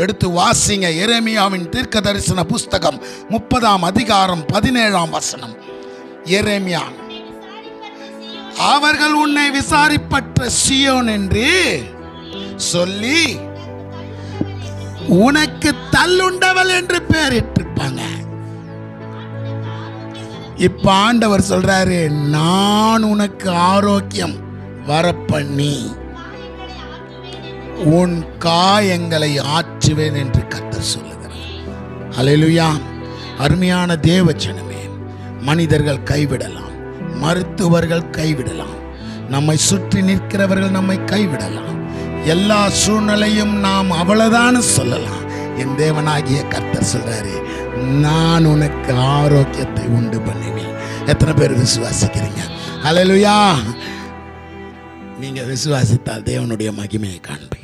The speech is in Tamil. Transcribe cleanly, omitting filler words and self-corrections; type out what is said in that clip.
எடுத்து வாசிங்க. எரேமியாவின் தீர்க்க தரிசன புஸ்தகம் 30ஆம் அதிகாரம் 17ஆம் வசனம். எரேமியா, அவர்கள் உன்னை விசாரிப்பற்ற சீயோன் என்று சொல்லி உனக்கு தள்ளுண்டவள் என்று பெயரிட்டிருப்பாங்க. இப்ப ஆண்டவர் சொல்றாரு, நான் உனக்கு ஆரோக்கியம் வரப்பண்ணி உன் காயங்களை ஆற்றுவேன் என்று கர்த்தர் சொல்லுகிறார். அல்லேலூயா. அருமையான தேவஜனமே, மனிதர்கள் கைவிடலாம், மருத்துவர்கள் கைவிடலாம், நம்மை சுற்றி நிற்கிறவர்கள் நம்மை கைவிடலாம், எல்லா சூழ்நிலையும் நாம் அவ்வளவுதான் சொல்லலாம். என் தேவனாகிய கர்த்தர் சொல்றாரு, நான் உனக்கு ஆரோக்கியத்தை உண்டு பண்ணுவேன். எத்தனை பேர் விசுவாசிக்கிறீங்க? அல்லேலூயா. நீங்க விசுவாசித்தால் தேவனுடைய மகிமையை காண்பீங்க.